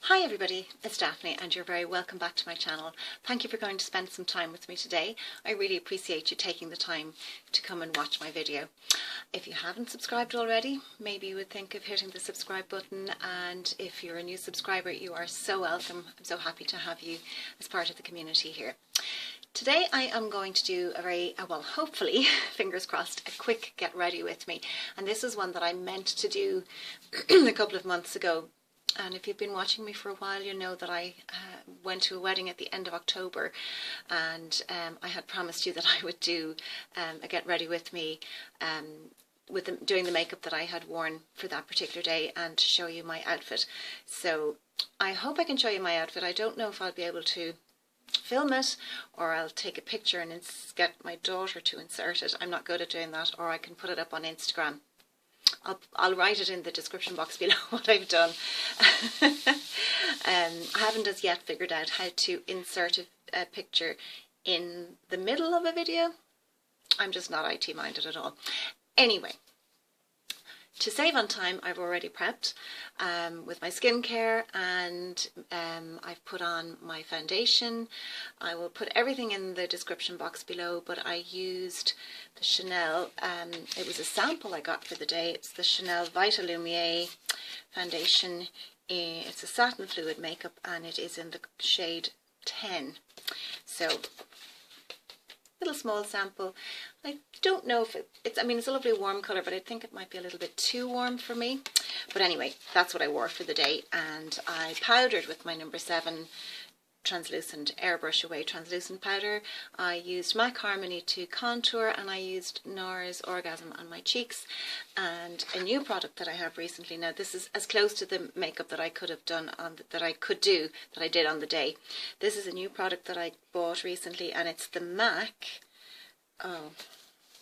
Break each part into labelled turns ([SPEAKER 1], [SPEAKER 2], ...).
[SPEAKER 1] Hi everybody, it's Daphne and you're very welcome back to my channel. Thank you for going to spend some time with me today. I really appreciate you taking the time to come and watch my video. If you haven't subscribed already, maybe you would think of hitting the subscribe button, and if you're a new subscriber, you are so welcome. I'm so happy to have you as part of the community here. Today I am going to do a very, well hopefully, fingers crossed, a quick get ready with me. And this is one that I meant to do a couple of months ago. And if you've been watching me for a while, you know that I went to a wedding at the end of October, and I had promised you that I would do a get ready with me with doing the makeup that I had worn for that particular day and to show you my outfit. So I hope I can show you my outfit. I don't know if I'll be able to film it, or I'll take a picture and get my daughter to insert it. I'm not good at doing that, or I can put it up on Instagram. I'll write it in the description box below what I've done. I haven't as yet figured out how to insert a picture in the middle of a video. I'm just not IT minded at all. Anyway, to save on time, I've already prepped with my skincare, and I've put on my foundation. I will put everything in the description box below, but I used the Chanel, it was a sample I got for the day. It's the Chanel Vita Lumiere foundation. It's a satin fluid makeup and it is in the shade 10. So, little small sample. I don't know if it's, I mean, it's a lovely warm colour, but I think it might be a little bit too warm for me. But anyway, that's what I wore for the day, and I powdered with my number 7 translucent airbrush away translucent powder. I used MAC Harmony to contour, and I used NARS Orgasm on my cheeks. And a new product that I have recently, now this is as close to the makeup that I could have done on that I did on the day. This is a new product that I bought recently, and it's the MAC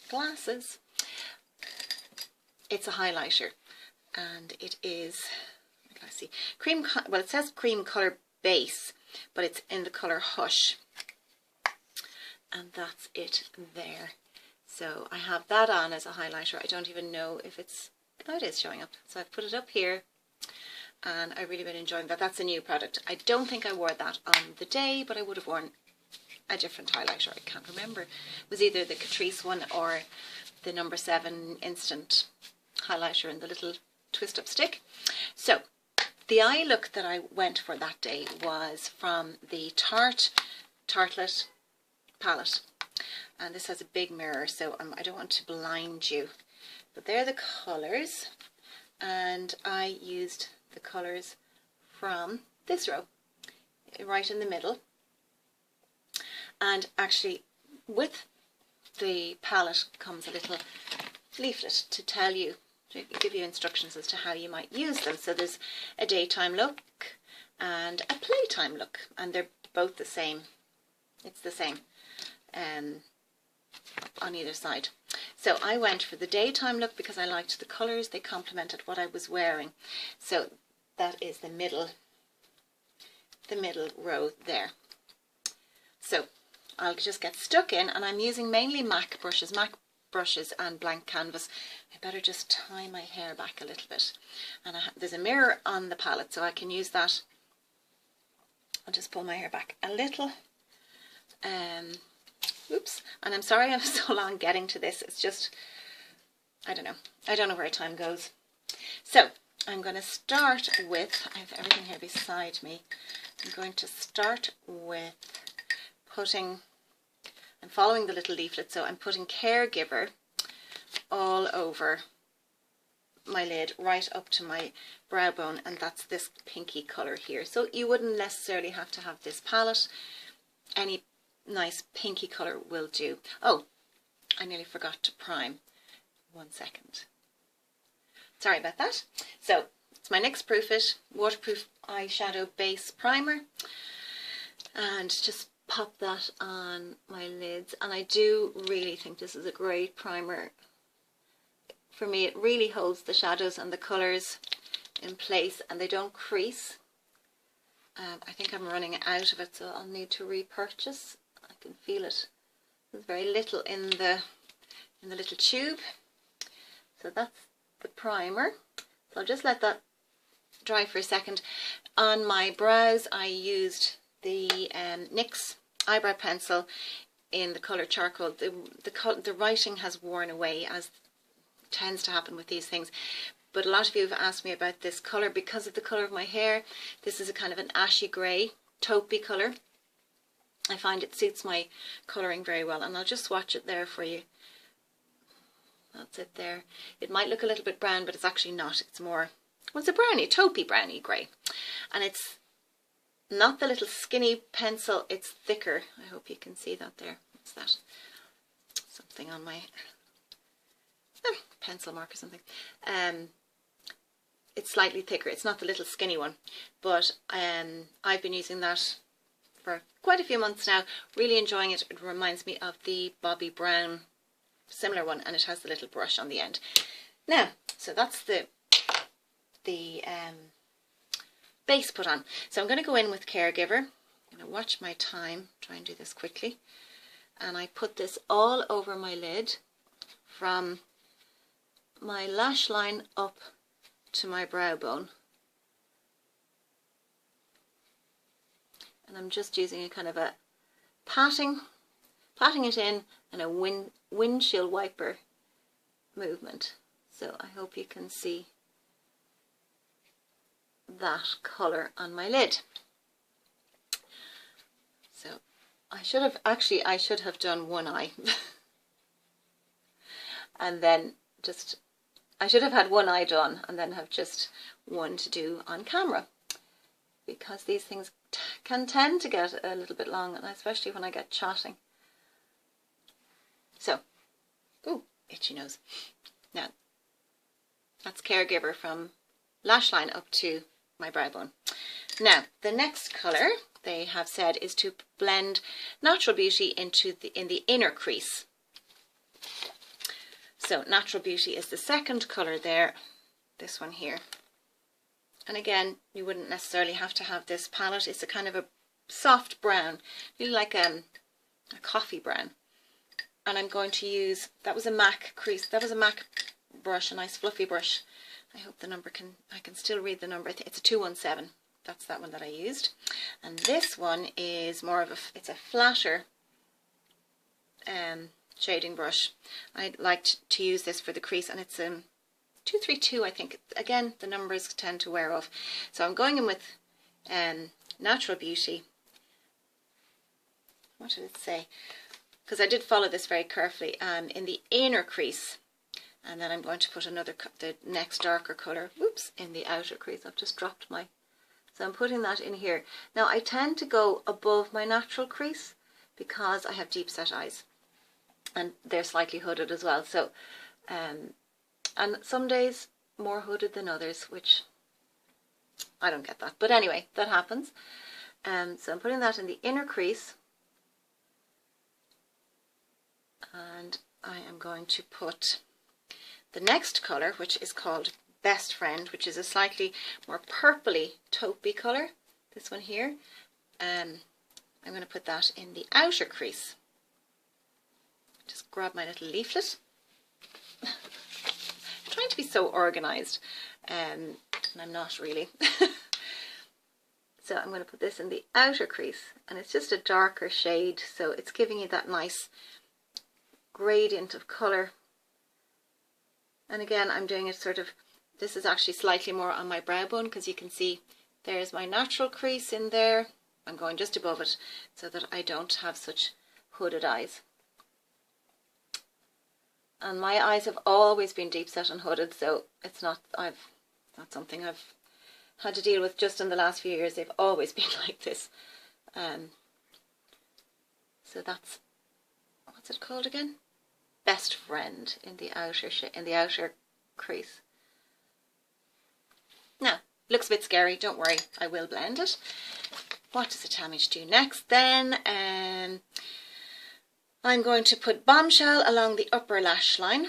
[SPEAKER 1] glasses. It's a highlighter, and it is, let's see, cream, well it says cream colour base, but it's in the colour Hush, and that's it there. So I have that on as a highlighter. I don't even know if it's, oh, it is showing up. So I've put it up here, and I've really been enjoying that. That's a new product. I don't think I wore that on the day, but I would have worn a different highlighter. I can't remember. It was either the Catrice one or the number 7 instant highlighter in the little twist up stick. So the eye look that I went for that day was from the Tarte Tartelette palette, and this has a big mirror, so I don't want to blind you, but they're the colours, and I used the colours from this row right in the middle. And actually with the palette comes a little leaflet to tell you, to give you instructions as to how you might use them. So there's a daytime look and a playtime look, and they're both the same. It's the same on either side. So I went for the daytime look because I liked the colours. They complemented what I was wearing. So that is the middle row there. So I'll just get stuck in, and I'm using mainly MAC brushes and blank canvas. I better just tie my hair back a little bit, and there's a mirror on the palette, so I can use that. I'll just pull my hair back a little. Oops, and I'm sorry I'm so long getting to this. It's just, I don't know where time goes. So I'm going to start with, I have everything here beside me. I'm going to start with putting, I'm following the little leaflet, so I'm putting Caregiver all over my lid right up to my brow bone, and that's this pinky colour here. So you wouldn't necessarily have to have this palette. Any nice pinky colour will do. Oh, I nearly forgot to prime. 1 second. Sorry about that. So it's my NYX Proof It waterproof eyeshadow base primer, and just pop that on my lids. And I do really think this is a great primer. For me, it really holds the shadows and the colours in place, and they don't crease. I think I'm running out of it, so I'll need to repurchase. I can feel it. There's very little in the little tube. So that's the primer. So I'll just let that dry for a second. On my brows I used the NYX eyebrow pencil in the colour charcoal. The writing has worn away, as tends to happen with these things, but a lot of you have asked me about this colour because of the colour of my hair. This is a kind of an ashy grey, taupey colour. I find it suits my colouring very well, and I'll just swatch it there for you. That's it there. It might look a little bit brown, but it's actually not. It's more, well, it's a brownie, taupey brownie grey, and it's not the little skinny pencil, it's thicker. I hope you can see that there. What's that? Something on my pencil mark or something. It's slightly thicker. It's not the little skinny one, but I've been using that for quite a few months now. Really enjoying it. It reminds me of the Bobbi Brown similar one, and it has the little brush on the end. Now, so that's the base put on. So I'm going to go in with Caregiver. I'm going to watch my time, try and do this quickly, and I put this all over my lid from my lash line up to my brow bone, and I'm just using a kind of a patting it in and a windshield wiper movement. So I hope you can see that colour on my lid. So I should have done one eye and then I should have had one eye done and then have just one to do on camera, because these things can tend to get a little bit long, and especially when I get chatting. So, ooh, itchy nose. Now, that's Caregiver from lash line up to my brow bone. Now, the next colour they have said is to blend Natural Beauty in the inner crease. So, Natural Beauty is the second colour there, this one here. And again, you wouldn't necessarily have to have this palette. It's a kind of a soft brown, really like a coffee brown. And I'm going to use, that was a MAC crease, that was a MAC brush, a nice fluffy brush. I hope the number I can still read the number. It's a 217. That's that one that I used. And this one is more of it's a flatter shading brush. I like to use this for the crease, and it's 232, I think. Again, the numbers tend to wear off. So I'm going in with Natural Beauty. What did it say? Because I did follow this very carefully, in the inner crease, and then I'm going to put the next darker colour, whoops, in the outer crease. I've just dropped so I'm putting that in here. Now I tend to go above my natural crease because I have deep set eyes, and they're slightly hooded as well, so, and some days more hooded than others, which I don't get that, but anyway, that happens. So I'm putting that in the inner crease, and I am going to put the next colour, which is called Best Friend, which is a slightly more purpley taupey colour, this one here. I'm going to put that in the outer crease. Just grab my little leaflet. I'm trying to be so organised, and I'm not really. So I'm going to put this in the outer crease, and it's just a darker shade, so it's giving you that nice gradient of colour. And again, I'm doing it sort of, this is actually slightly more on my brow bone, because you can see there's my natural crease in there. I'm going just above it so that I don't have such hooded eyes. And my eyes have always been deep set and hooded, so it's not something I've had to deal with just in the last few years. They've always been like this. So that's, what's it called again? Best Friend in the outer crease. Now, looks a bit scary, don't worry, I will blend it. What does it tell me to do next then? I'm going to put Bombshell along the upper lash line,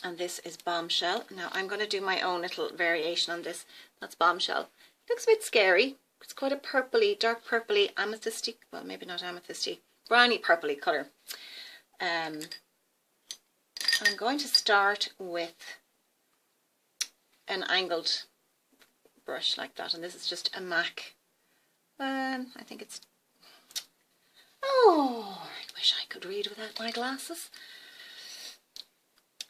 [SPEAKER 1] and this is Bombshell. Now I'm going to do my own little variation on this. That's Bombshell. Looks a bit scary. It's quite a purpley, dark purpley, amethysty, well maybe not amethysty, browny purpley colour. I'm going to start with an angled brush like that, and this is just a MAC. I think it's, oh, I wish I could read without my glasses.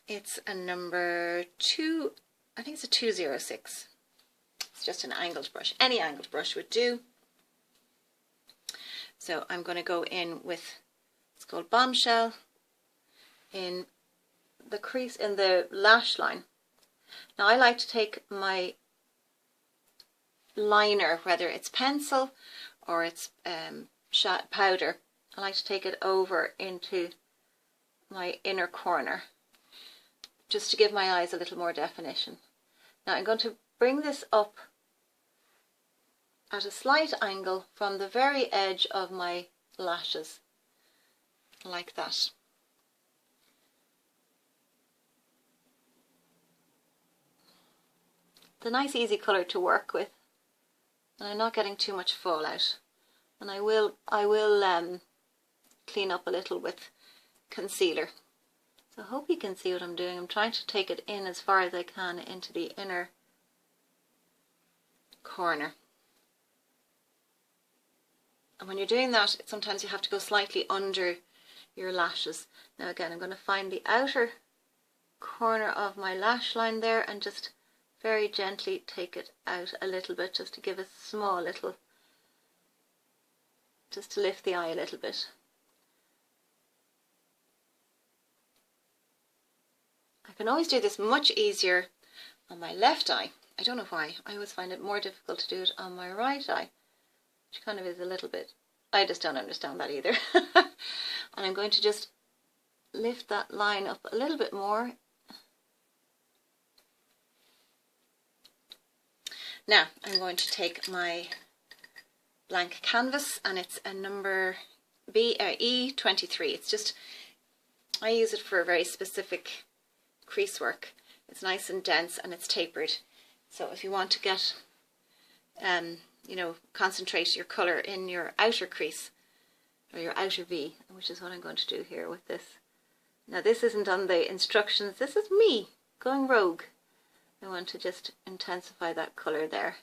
[SPEAKER 1] It's a number 2, I think it's a 206. It's just an angled brush. Any angled brush would do. So I'm going to go in with, it's called Bombshell, in the crease, in the lash line. Now I like to take my liner, whether it's pencil or it's powder, I like to take it over into my inner corner, just to give my eyes a little more definition. Now I'm going to bring this up at a slight angle from the very edge of my lashes, like that. It's a nice easy colour to work with, and I'm not getting too much fallout. And I will clean up a little with concealer. So I hope you can see what I'm doing. I'm trying to take it in as far as I can into the inner corner. And when you're doing that, sometimes you have to go slightly under your lashes. Now again, I'm going to find the outer corner of my lash line there and just very gently take it out a little bit, just to give a small little, just to lift the eye a little bit. I can always do this much easier on my left eye. I don't know why. I always find it more difficult to do it on my right eye, which kind of is a little bit, I just don't understand that either. And I'm going to just lift that line up a little bit more. Now I'm going to take my blank canvas, and it's a number E23. It's just, I use it for a very specific crease work. It's nice and dense and it's tapered. So if you want to get, you know, concentrate your colour in your outer crease or your outer V, which is what I'm going to do here with this. Now this isn't on the instructions, this is me going rogue. I want to just intensify that colour there.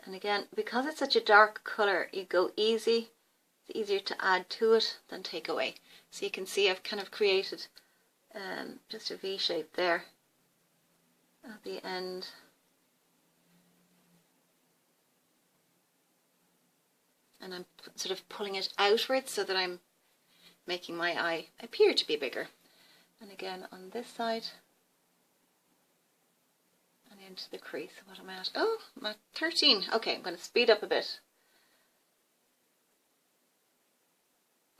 [SPEAKER 1] And again, because it's such a dark colour, you go easy. It's easier to add to it than take away. So you can see I've kind of created just a V shape there at the end. And I'm sort of pulling it outwards so that I'm making my eye appear to be bigger. And again on this side and into the crease. What am I at? Oh, I'm at 13. Okay, I'm going to speed up a bit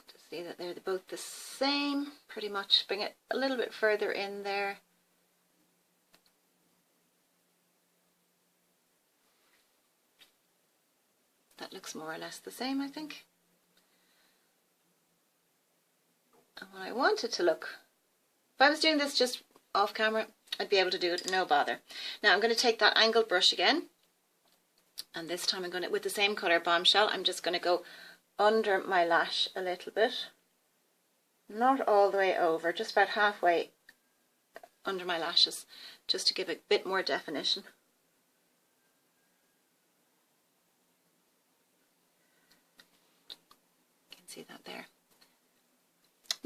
[SPEAKER 1] to see that they're both the same pretty much. Bring it a little bit further in there. That looks more or less the same, I think. And when I want it to look, if I was doing this just off camera, I'd be able to do it no bother. Now I'm going to take that angled brush again, and this time I'm going to, with the same colour, Bombshell, I'm just going to go under my lash a little bit. Not all the way over, just about halfway under my lashes, just to give a bit more definition. You can see that there.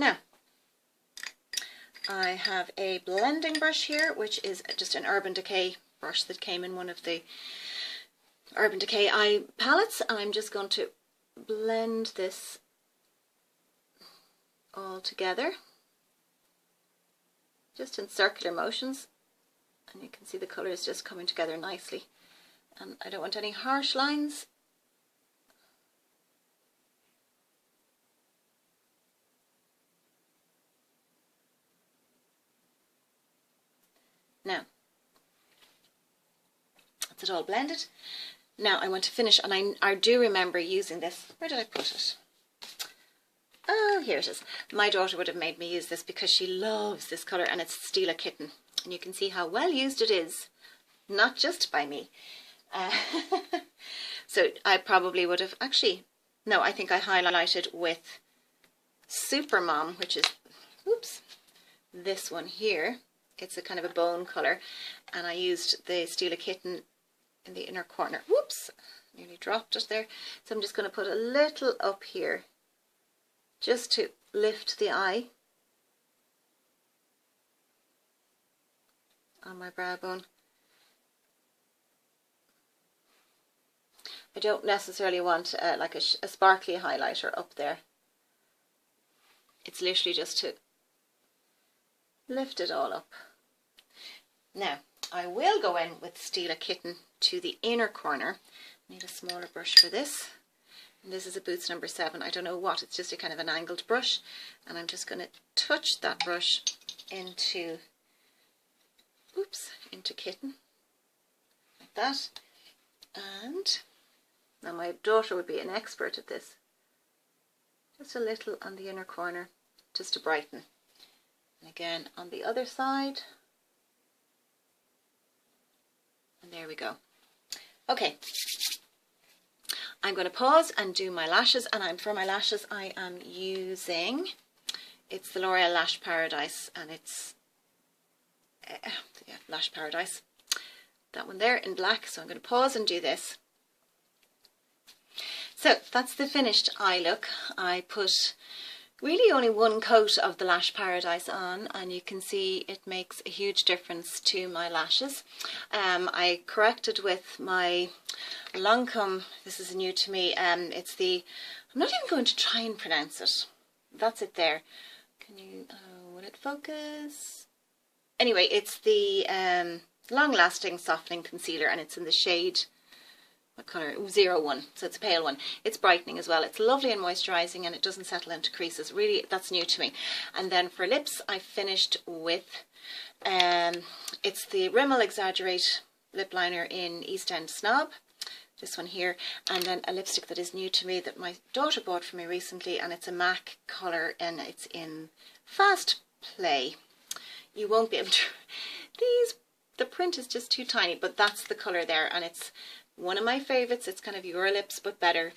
[SPEAKER 1] Now, I have a blending brush here, which is just an Urban Decay brush that came in one of the Urban Decay eye palettes. I'm just going to blend this all together, just in circular motions, and you can see the colour is just coming together nicely. And I don't want any harsh lines. Now, that's it all blended. Now I want to finish, and I do remember using this. Where did I put it? Oh, here it is. My daughter would have made me use this because she loves this colour, and it's Stila Kitten. And you can see how well used it is, not just by me. So I probably would have, actually, no, I think I highlighted with Super Mom, which is, oops, this one here. It's a kind of a bone colour, and I used the Steel Kitten in the inner corner. Whoops, nearly dropped it there. So I'm just going to put a little up here just to lift the eye on my brow bone. I don't necessarily want like a sparkly highlighter up there. It's literally just to lift it all up. Now, I will go in with Steel Kitten to the inner corner. I need a smaller brush for this. And this is a Boots number 7. I don't know what, it's just a kind of an angled brush. And I'm just going to touch that brush into, into Kitten. Like that. And now my daughter would be an expert at this. Just a little on the inner corner, just to brighten. And again on the other side. And there we go. Okay, I'm going to pause and do my lashes, and for my lashes I am using, it's the L'Oreal Lash Paradise, and it's Lash Paradise, that one there in black. So I'm going to pause and do this. So that's the finished eye look. I put really only one coat of the Lash Paradise on, and you can see it makes a huge difference to my lashes. I corrected with my Lancome, this is new to me, it's the, I'm not even going to try and pronounce it. That's it there. Can you, will it focus? Anyway, it's the Long Lasting Softening Concealer, and it's in the shade, what colour? 01, so it's a pale one. It's brightening as well. It's lovely and moisturising, and it doesn't settle into creases. Really, that's new to me. And then for lips, I finished with, it's the Rimmel Exaggerate lip liner in East End Snob. This one here, and then a lipstick that is new to me that my daughter bought for me recently, and it's a MAC colour, and it's in Fast Play. You won't be able to, the print is just too tiny, but that's the colour there, and it's one of my favourites. It's kind of your lips but better,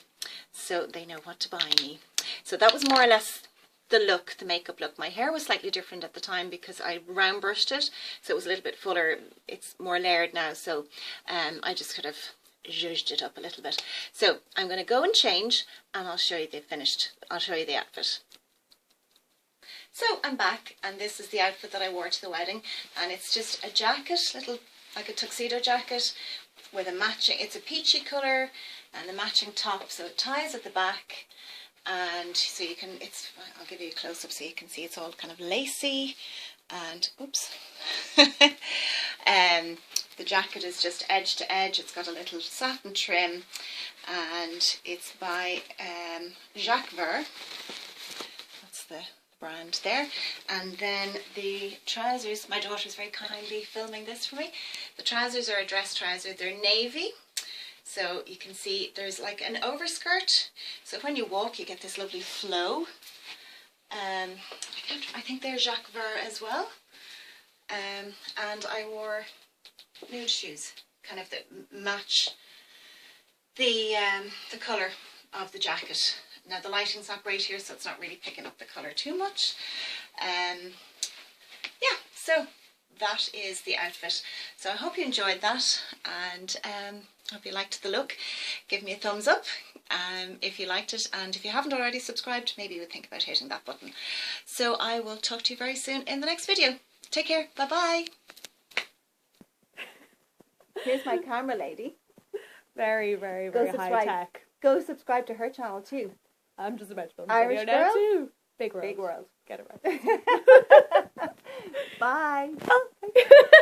[SPEAKER 1] so they know what to buy me. So that was more or less the look, the makeup look. My hair was slightly different at the time because I round brushed it, so it was a little bit fuller. It's more layered now, so I just kind of zhuzhed it up a little bit. So I'm going to go and change, and I'll show you the finished, I'll show you the outfit. So I'm back, and this is the outfit that I wore to the wedding, and it's just a jacket, little like a tuxedo jacket with a matching, it's a peachy colour and a matching top, so it ties at the back, and so you can, it's, I'll give you a close up so you can see it's all kind of lacy, and oops, the jacket is just edge to edge. It's got a little satin trim, and it's by Jacques Ver, that's the brand there. And then the trousers, my daughter's very kindly filming this for me. The trousers are a dress trouser, they're navy, so you can see there's like an overskirt, so when you walk you get this lovely flow. I think they're Jacques Ver as well, and I wore nude shoes, kind of that match the colour of the jacket. Now the lighting's not great here, so it's not really picking up the colour too much. Yeah, so that is the outfit. So I hope you enjoyed that, and hope you liked the look. Give me a thumbs up if you liked it, and if you haven't already subscribed, maybe you would think about hitting that button. So I will talk to you very soon in the next video. Take care, bye bye. Here's my camera lady.
[SPEAKER 2] Very, very, very high tech.
[SPEAKER 1] Go subscribe to her channel too.
[SPEAKER 2] I'm just about to film
[SPEAKER 1] Irish
[SPEAKER 2] video now
[SPEAKER 1] Girl?
[SPEAKER 2] too. Big world.
[SPEAKER 1] Big world.
[SPEAKER 2] Get it right.
[SPEAKER 1] Bye.
[SPEAKER 2] Bye.